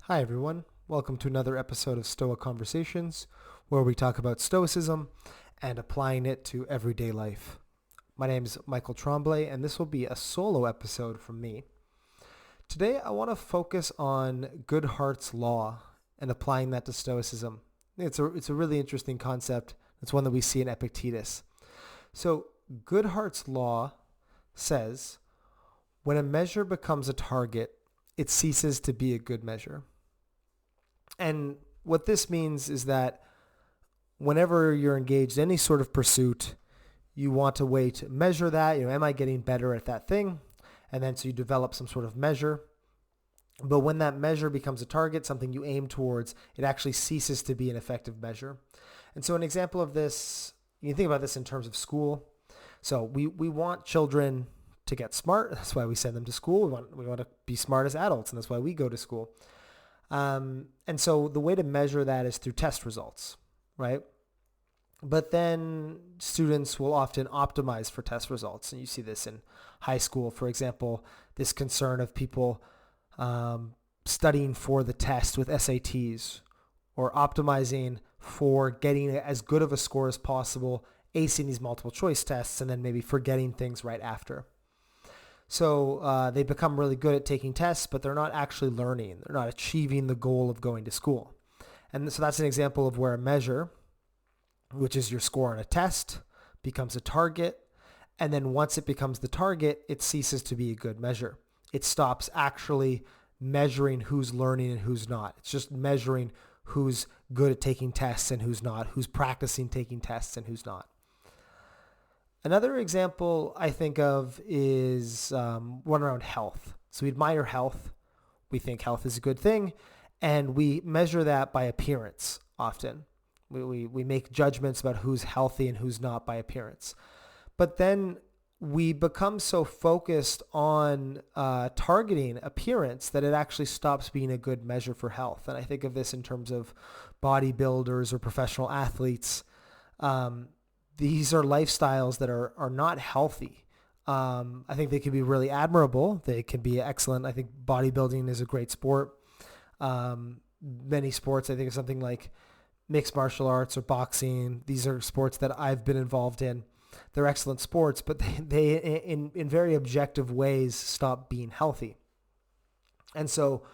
Hi everyone, welcome to another episode of Stoic Conversations, where we talk about Stoicism and applying it to everyday life. My name is Michael Tremblay, and this will be a solo episode from me. Today I want to focus on Goodhart's law and applying that to Stoicism. It's a really interesting concept. It's one that we see in Epictetus. So Goodhart's law says, when a measure becomes a target, it ceases to be a good measure. And what this means is that whenever you're engaged in any sort of pursuit, you want a way to measure that. Am I getting better at that thing? And then so you develop some sort of measure. But when that measure becomes a target, something you aim towards, it actually ceases to be an effective measure. And so an example of this, you can think about this in terms of school. So we want children to get smart. That's why we send them to school. We want to be smart as adults, and that's why we go to school. And so the way to measure that is through test results, right? But then students will often optimize for test results. And you see this in high school, for example, this concern of people studying for the test with SATs or optimizing for getting as good of a score as possible, acing these multiple choice tests, and then maybe forgetting things right after. So they become really good at taking tests, but they're not actually learning. They're not achieving the goal of going to school. And so that's an example of where a measure, which is your score on a test, becomes a target. And then once it becomes the target, it ceases to be a good measure. It stops actually measuring who's learning and who's not. It's just measuring who's good at taking tests and who's not, who's practicing taking tests and who's not. Another example I think of is one around health. So we admire health. We think health is a good thing, and we measure that by appearance often. We make judgments about who's healthy and who's not by appearance. But then we become so focused on targeting appearance that it actually stops being a good measure for health. And I think of this in terms of bodybuilders or professional athletes. These are lifestyles that are not healthy. I think they can be really admirable. They can be excellent. I think bodybuilding is a great sport. Many sports, I think of something like mixed martial arts or boxing. These are sports that I've been involved in. They're excellent sports, but they in very objective ways stop being healthy. And so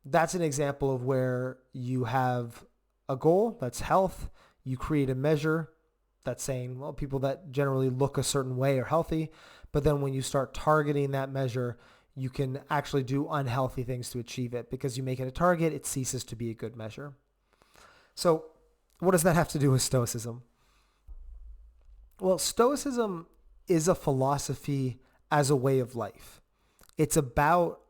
that's an example of where you have a goal, that's health. You create a measure that's saying, well, people that generally look a certain way are healthy. But then when you start targeting that measure, you can actually do unhealthy things to achieve it. Because you make it a target, it ceases to be a good measure. So what does that have to do with Stoicism? Well, Stoicism is a philosophy as a way of life. It's about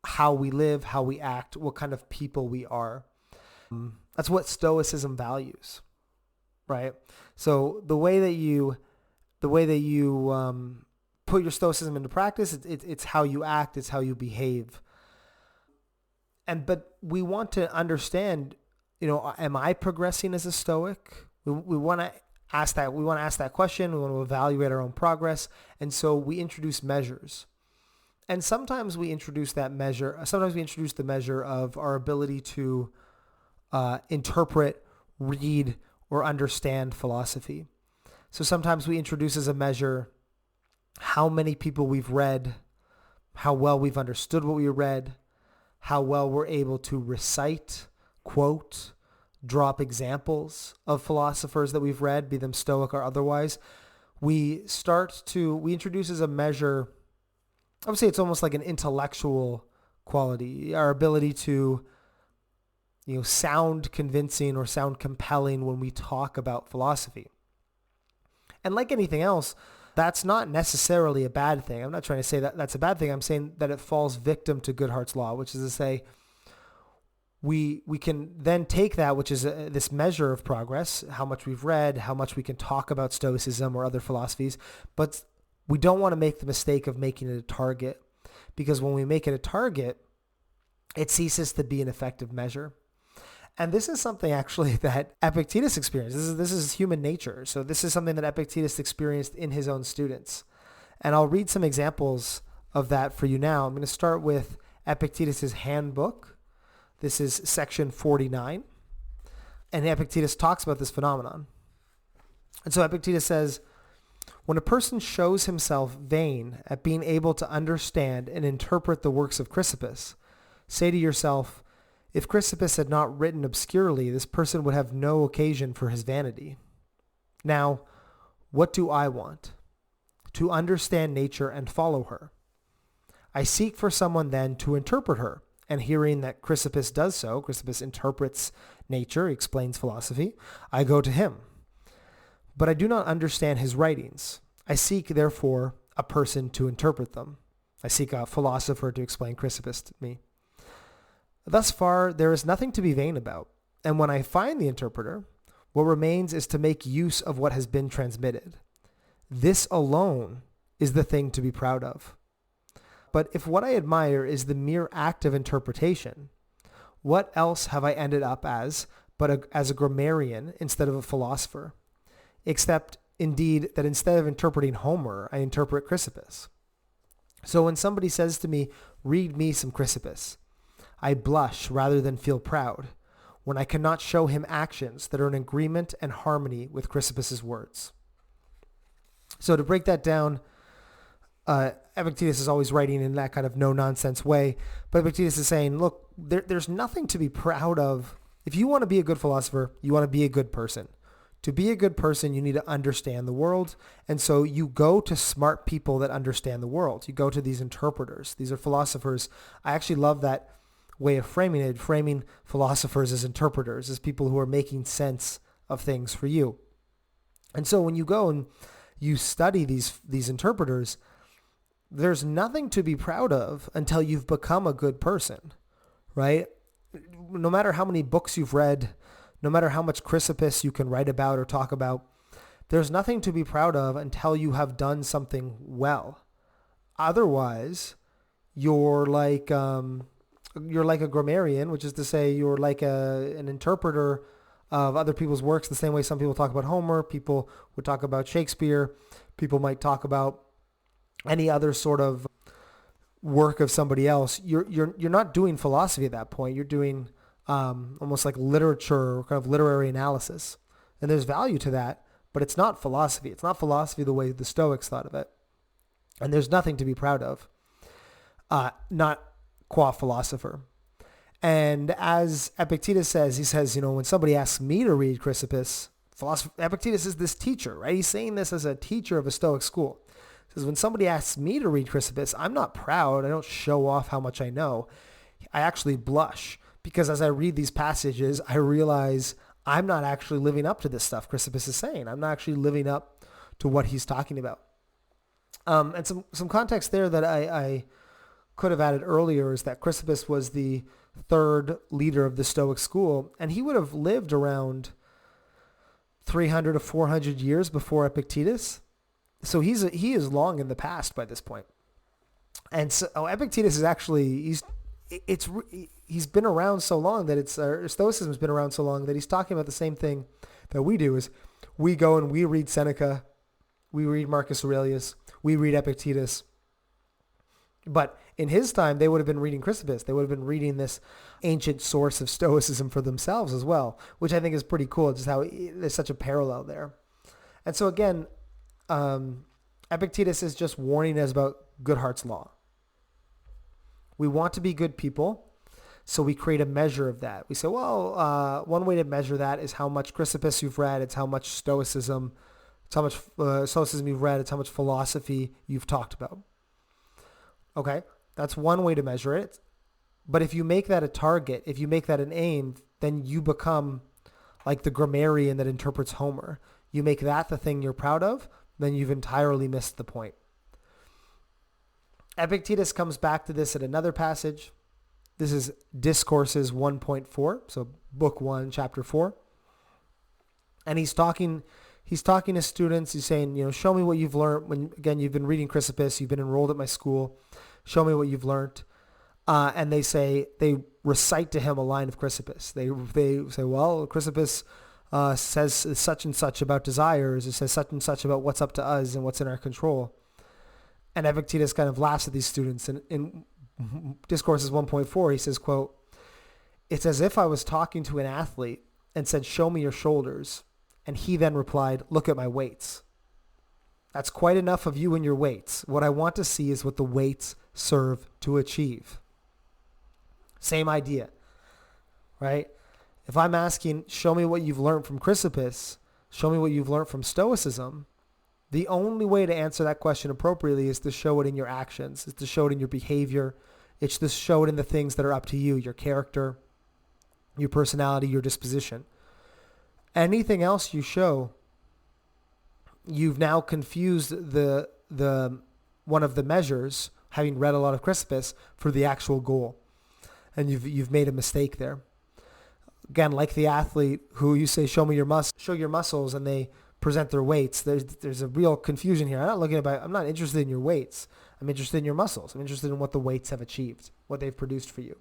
how we live, how we act, what kind of people we are. That's what Stoicism values. Right. So the way that you put your Stoicism into practice, it's how you act, it's how you behave. But we want to understand, am I progressing as a Stoic? We want to ask that. We want to ask that question. We want to evaluate our own progress, and so we introduce measures. And sometimes we introduce that measure. Sometimes we introduce the measure of our ability to interpret, read, or understand philosophy. So sometimes we introduce as a measure how many people we've read, how well we've understood what we read, how well we're able to recite, quote, drop examples of philosophers that we've read, be them Stoic or otherwise. We introduce as a measure, I would say it's almost like an intellectual quality, our ability to sound convincing or sound compelling when we talk about philosophy. And like anything else, that's not necessarily a bad thing. I'm not trying to say that that's a bad thing. I'm saying that it falls victim to Goodhart's law, which is to say we can then take that, which is this measure of progress, how much we've read, how much we can talk about Stoicism or other philosophies, but we don't want to make the mistake of making it a target, because when we make it a target, it ceases to be an effective measure. And this is something actually that Epictetus experienced. This is human nature. So this is something that Epictetus experienced in his own students. And I'll read some examples of that for you now. I'm going to start with Epictetus's handbook This is section 49. And Epictetus talks about this phenomenon. And so Epictetus says, when a person shows himself vain at being able to understand and interpret the works of Chrysippus, say to yourself, if Chrysippus had not written obscurely, this person would have no occasion for his vanity. Now, what do I want? To understand nature and follow her. I seek for someone then to interpret her, and hearing that Chrysippus does so, Chrysippus interprets nature, explains philosophy, I go to him. But I do not understand his writings. I seek, therefore, a person to interpret them. I seek a philosopher to explain Chrysippus to me. Thus far, there is nothing to be vain about, and when I find the interpreter, what remains is to make use of what has been transmitted. This alone is the thing to be proud of. But if what I admire is the mere act of interpretation, what else have I ended up as but as a grammarian instead of a philosopher? Except, indeed, that instead of interpreting Homer, I interpret Chrysippus. So when somebody says to me, read me some Chrysippus, I blush rather than feel proud when I cannot show him actions that are in agreement and harmony with Chrysippus's words. So to break that down, Epictetus is always writing in that kind of no-nonsense way, but Epictetus is saying, look, there's nothing to be proud of. If you want to be a good philosopher, you want to be a good person. To be a good person, you need to understand the world, and so you go to smart people that understand the world. You go to these interpreters. These are philosophers. I actually love that way of framing it, framing philosophers as interpreters, as people who are making sense of things for you. And so when you go and you study these interpreters, there's nothing to be proud of until you've become a good person, right? No matter how many books you've read, no matter how much Chrysippus you can write about or talk about, there's nothing to be proud of until you have done something well. Otherwise, you're like a grammarian, which is to say you're like an interpreter of other people's works, the same way some people talk about Homer, people would talk about Shakespeare, people might talk about any other sort of work of somebody else. You're not doing philosophy at that point. You're doing almost like literature or kind of literary analysis. And there's value to that, but it's not philosophy. It's not philosophy the way the Stoics thought of it. And there's nothing to be proud of, not qua philosopher. And as Epictetus says, he says, when somebody asks me to read Chrysippus, Epictetus is this teacher, right? He's saying this as a teacher of a Stoic school. He says, when somebody asks me to read Chrysippus, I'm not proud. I don't show off how much I know. I actually blush because as I read these passages, I realize I'm not actually living up to this stuff Chrysippus is saying. I'm not actually living up to what he's talking about. And some context there that I could have added earlier is that Chrysippus was the third leader of the Stoic school, and he would have lived around 300 to 400 years before Epictetus. So he is long in the past by this point. And so Epictetus is actually, he's been around so long that Stoicism's been around so long that he's talking about the same thing that we do, is we go and we read Seneca, we read Marcus Aurelius, we read Epictetus. But in his time, they would have been reading Chrysippus. They would have been reading this ancient source of Stoicism for themselves as well, which I think is pretty cool, just how there's such a parallel there. And so again, Epictetus is just warning us about Goodhart's law. We want to be good people, so we create a measure of that. We say, well, one way to measure that is how much Chrysippus you've read. It's how much Stoicism, it's how much Stoicism you've read. It's how much philosophy you've talked about. Okay, that's one way to measure it. But if you make that a target, if you make that an aim, then you become like the grammarian that interprets Homer. You make that the thing you're proud of, then you've entirely missed the point. Epictetus comes back to this at another passage. This is Discourses 1.4, so book 1, chapter 4. And he's talking to students. He's saying, show me what you've learned. When, again, you've been reading Chrysippus, you've been enrolled at my school. Show me what you've learned. And they recite to him a line of Chrysippus. They say, well, Chrysippus says such and such about desires. It says such and such about what's up to us and what's in our control. And Epictetus kind of laughs at these students. And in Discourses 1.4, he says, quote, It's as if I was talking to an athlete and said, show me your shoulders. And he then replied, look at my weights. That's quite enough of you and your weights. What I want to see is what the weights serve to achieve. Same idea, right? If I'm asking, show me what you've learned from Chrysippus, show me what you've learned from Stoicism, the only way to answer that question appropriately is to show it in your actions, is to show it in your behavior. It's to show it in the things that are up to you, your character, your personality, your disposition. Anything else you show, you've now confused the one of the measures, having read a lot of Chrysippus, for the actual goal. And you've made a mistake there. Again, like the athlete who you say, show your muscles, and they present their weights. There's a real confusion here. I'm not interested in your weights. I'm interested in your muscles. I'm interested in what the weights have achieved, what they've produced for you.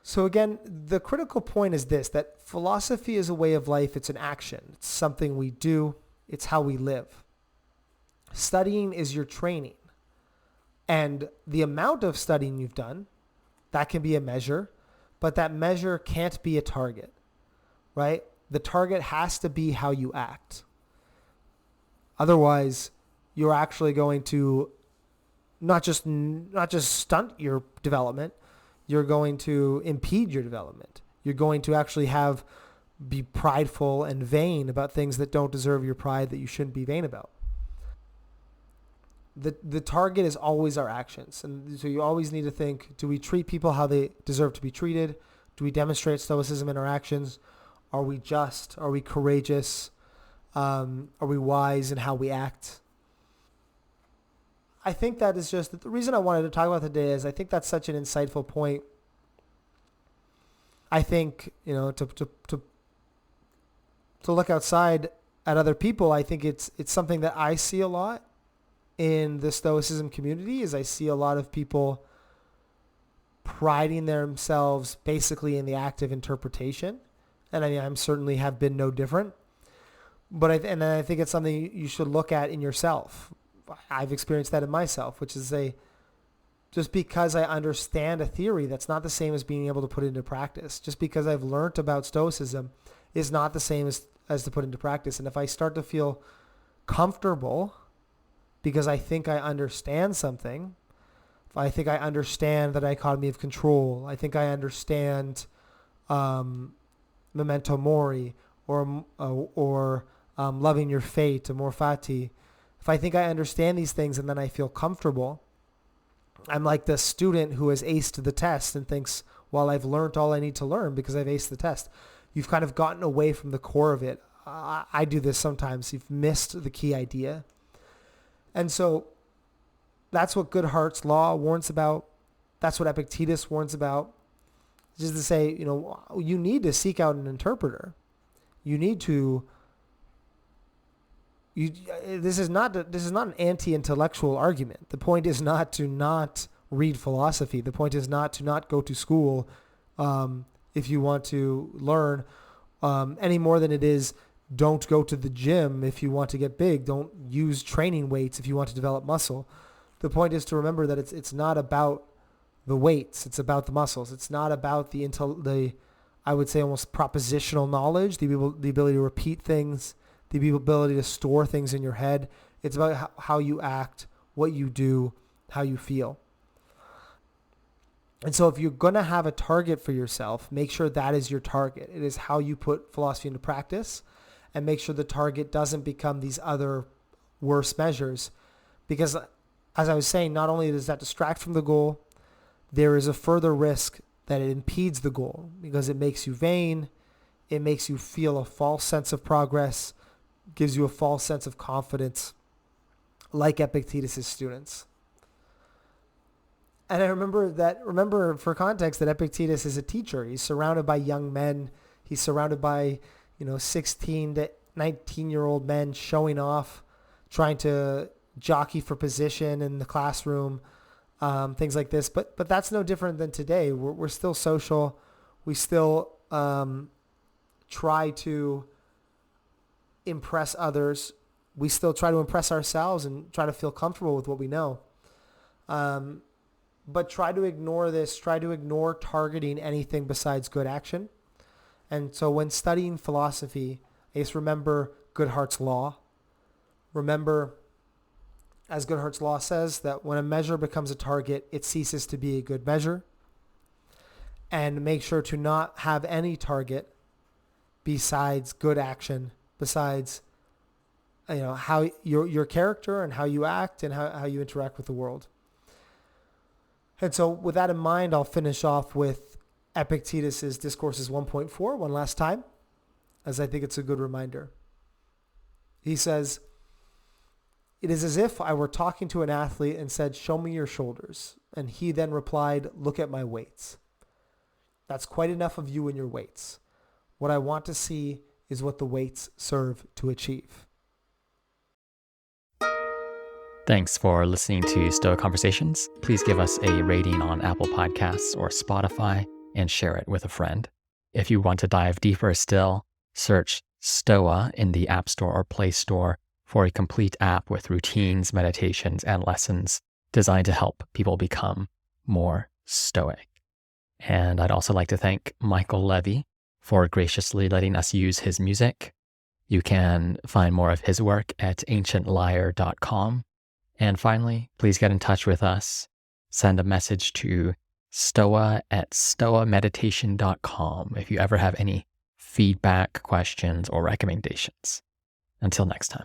So again, the critical point is this, that philosophy is a way of life. It's an action. It's something we do. It's how we live. Studying is your training. And the amount of studying you've done, that can be a measure, but that measure can't be a target, right? The target has to be how you act. Otherwise, you're actually going to not just stunt your development, you're going to impede your development. You're going to actually be prideful and vain about things that don't deserve your pride, that you shouldn't be vain about. The target is always our actions. And so you always need to think, do we treat people how they deserve to be treated? Do we demonstrate stoicism in our actions? Are we just? Are we courageous? Are we wise in how we act? I think that is just the reason I wanted to talk about today is I think that's such an insightful point. I think, to look outside at other people, I think it's something that I see a lot in the Stoicism community. Is I see a lot of people priding themselves basically in the act of interpretation. And I'm certainly have been no different. But I think it's something you should look at in yourself. I've experienced that in myself, which is just because I understand a theory, that's not the same as being able to put it into practice. Just because I've learned about Stoicism is not the same as to put into practice. And if I start to feel comfortable because I think I understand something, if I think I understand the dichotomy of control, I think I understand memento mori or loving your fate, amor fati. If I think I understand these things and then I feel comfortable, I'm like the student who has aced the test and thinks, well, I've learned all I need to learn because I've aced the test. You've kind of gotten away from the core of it. I do this sometimes. You've missed the key idea. And so that's what Goodhart's law warns about. That's what Epictetus warns about. Just to say, you need to seek out an interpreter. You need to. This is not an anti-intellectual argument. The point is not to not read philosophy. The point is not to not go to school if you want to learn any more than it is don't go to the gym if you want to get big. Don't use training weights if you want to develop muscle. The point is to remember that it's not about the weights. It's about the muscles. It's not about the I would say almost propositional knowledge, the ability to repeat things, the ability to store things in your head. It's about how you act, what you do, how you feel. And so if you're going to have a target for yourself, make sure that is your target. It is how you put philosophy into practice, and make sure the target doesn't become these other worse measures. Because as I was saying, not only does that distract from the goal, there is a further risk that it impedes the goal because it makes you vain. It makes you feel a false sense of progress, gives you a false sense of confidence, like Epictetus' students. And I remember for context that Epictetus is a teacher. He's surrounded by young men. He's surrounded by, 16 to 19-year-old men showing off, trying to jockey for position in the classroom, things like this. But that's no different than today. We're still social. We still try to impress others. We still try to impress ourselves and try to feel comfortable with what we know. but try to ignore this. Try to ignore targeting anything besides good action. And so when studying philosophy, I guess remember Goodhart's law. Remember, as Goodhart's law says, that when a measure becomes a target, it ceases to be a good measure. And make sure to not have any target besides good action, besides how your character and how you act and how you interact with the world. And so with that in mind, I'll finish off with Epictetus's Discourses 1.4 one last time, as I think it's a good reminder. He says, "It is as if I were talking to an athlete and said, 'Show me your shoulders.' And he then replied, 'Look at my weights.' That's quite enough of you and your weights. What I want to see is what the weights serve to achieve." Thanks for listening to Stoa Conversations. Please give us a rating on Apple Podcasts or Spotify and share it with a friend. If you want to dive deeper still, search Stoa in the App Store or Play Store for a complete app with routines, meditations, and lessons designed to help people become more stoic. And I'd also like to thank Michael Levy for graciously letting us use his music. You can find more of his work at ancientlyre.com. And finally, please get in touch with us. Send a message to stoa@stoameditation.com if you ever have any feedback, questions, or recommendations. Until next time.